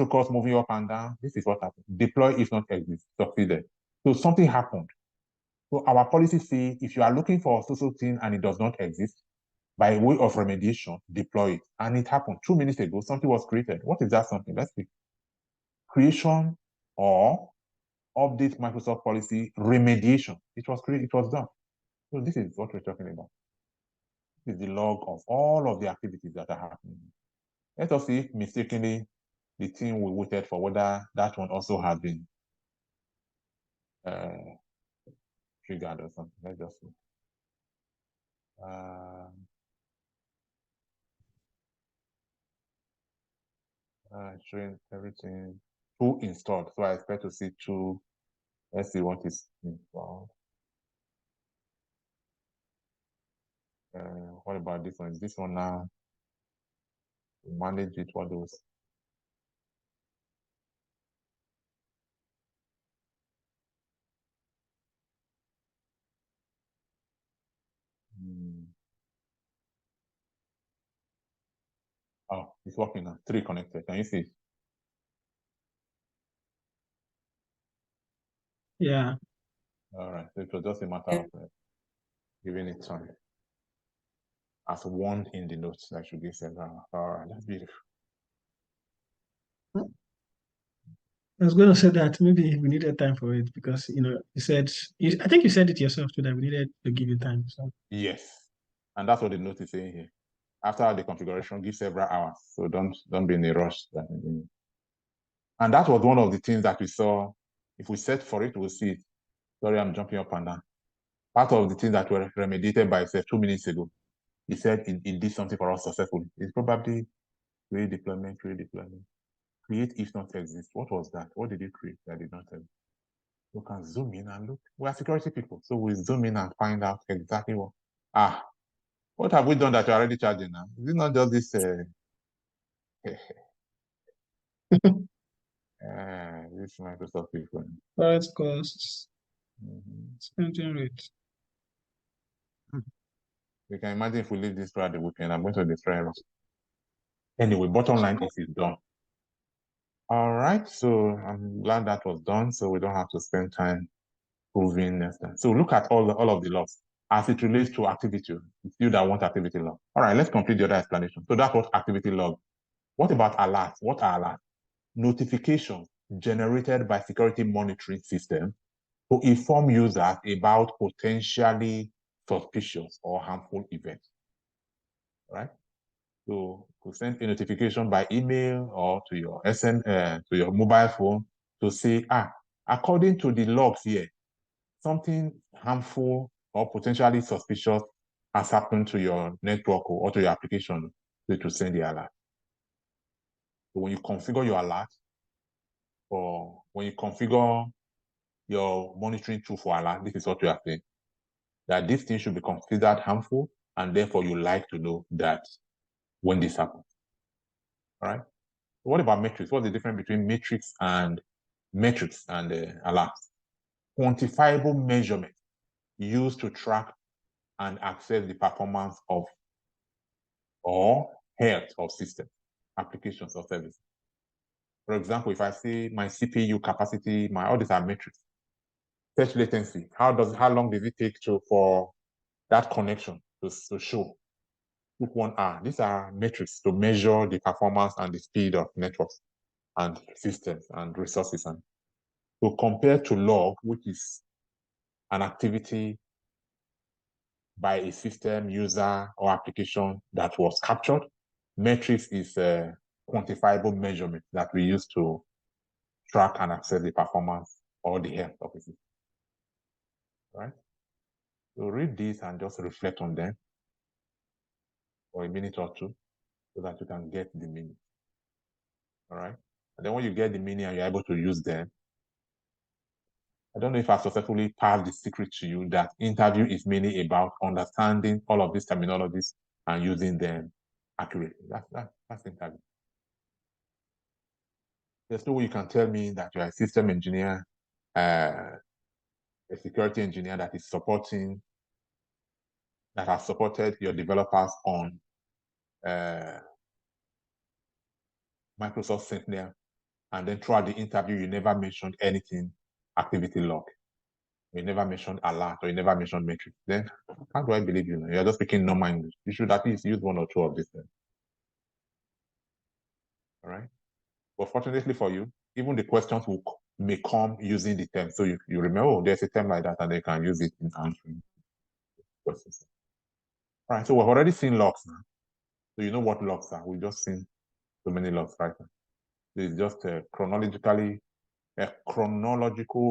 protocols moving up and down. This is what happened. Deploy if not exist, succeeded. So something happened. So our policy say if you are looking for a social thing and it does not exist, by way of remediation, deploy it. And it happened 2 minutes ago, something was created. What is that something? Let's see. Creation or update Microsoft policy remediation. It was created, it was done. So this is what we're talking about. This is the log of all of the activities that are happening. Let us see if mistakenly the thing we waited for, whether that one also has been triggered or something. Let's just see. Showing everything. 2 installed. So I expect to see 2. Let's see what is installed. What about this one? Is this one now? Manage it, what those? Oh, it's working now. 3 connected. Can you see it? Yeah. All right. So it was just a matter of giving it time. As warned in the notes that should give several. All right, that's beautiful. I was going to say that maybe we needed time for it because, you said, I think you said it yourself too, that we needed to give you time. So. Yes. And that's what the note is saying here. After the configuration, give several hours. So don't be in a rush. And that was one of the things that we saw. If we set for it, we'll see it. Sorry, I'm jumping up and down. Part of the things that were remediated by itself 2 minutes ago, he said it did something for us successfully. It's probably redeployment. Create if not exist. What was that? What did you create that did not exist? You can zoom in and look. We are security people, so we zoom in and find out exactly what have we done that you're already charging now? Is it not just this this Microsoft people? Current costs, Mm-hmm. spending rate. You can imagine if we leave this throughout the weekend, I'm going to destroy us. Anyway, bottom line is it's done. All right, so I'm glad that was done, so we don't have to spend time proving next time. So look at all of the logs as it relates to activity. It's you that want activity log. All right, let's complete the other explanation. So that's what activity log. What about alerts? What are alerts? Notifications generated by security monitoring system to inform users about potentially suspicious or harmful events, right? So to send a notification by email or to your to your mobile phone to say, according to the logs here, something harmful or potentially suspicious has happened to your network or to your application to send the alert. So when you configure your alert, or when you configure your monitoring tool for alert, this is what you are saying. That this thing should be considered harmful, and therefore you like to know that when this happens. All right. What about metrics? What's the difference between metrics and alerts? Quantifiable measurement used to track and access the performance of or health of systems, applications, or services. For example, if I say my CPU capacity, all these are metrics. Fetch latency, how long does it take for that connection to show? Took 1 hour. These are metrics to measure the performance and the speed of networks and systems and resources. And so compared to log, which is an activity by a system, user, or application that was captured, metrics is a quantifiable measurement that we use to track and access the performance or the health of a system. Right? So read these and just reflect on them for a minute or two so that you can get the meaning. All right? And then when you get the meaning and you're able to use them, I don't know if I successfully passed the secret to you that interview is mainly about understanding all of these terminologies and using them accurately. That's interview. There's no way you can tell me that you're a system engineer, a security engineer that has supported your developers on Microsoft Sentinel and then throughout the interview, you never mentioned anything, activity log. You never mentioned alert, or you never mentioned metric. Then how do I believe you? You're just speaking normal English. You should at least use one or two of these things. All right. But fortunately for you, even the questions may come using the term. So you remember, oh, there's a term like that, and they can use it in answering questions. All right. So we've already seen logs now. So you know what logs are. We've just seen so many logs right now. It's just chronological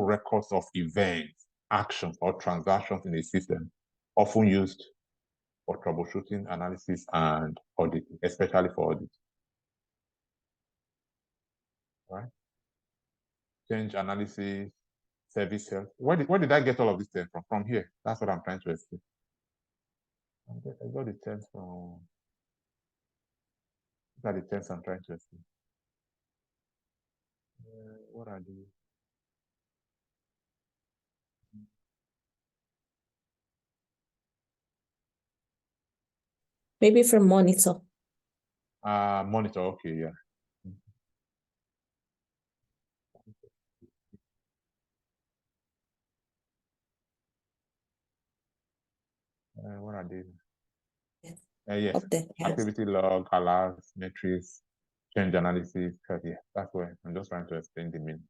records of events, actions, or transactions in a system, often used for troubleshooting, analysis, and auditing, especially for audit. Right? Change analysis, service health. Where did I get all of this terms from? From here. That's what I'm trying to explain. I got the terms from. These are the terms I'm trying to explain. What are these? Maybe from monitor. Monitor. Okay, yeah. What are these? Yes. Up there. Yes. Activity log, alerts, metrics, change analysis. Yeah, that's where I'm just trying to explain the meaning.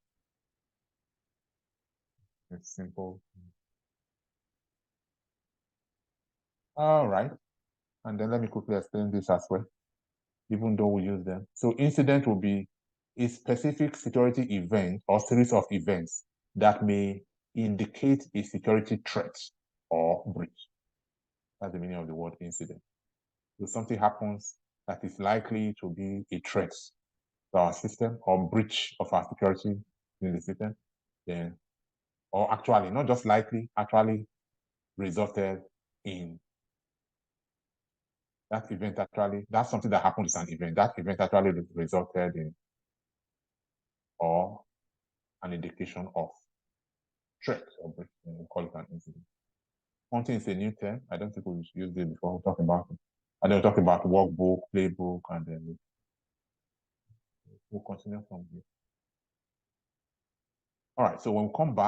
It's simple. All right. And then let me quickly explain this as well, even though we use them. So incident will be a specific security event or series of events that may indicate a security threat or breach. That's the meaning of the word incident. So something happens that is likely to be a threat to our system or breach of our security in the system, then, or actually, not just likely, actually resulted in that event actually, that's something that happened is an event. That event actually resulted in or an indication of threat or breach. We call it an incident. Hunting is a new term. I don't think we've used it before. We'll talk about it. And then we'll talk about workbook, playbook, and then we'll continue from here. All right, so when we come back,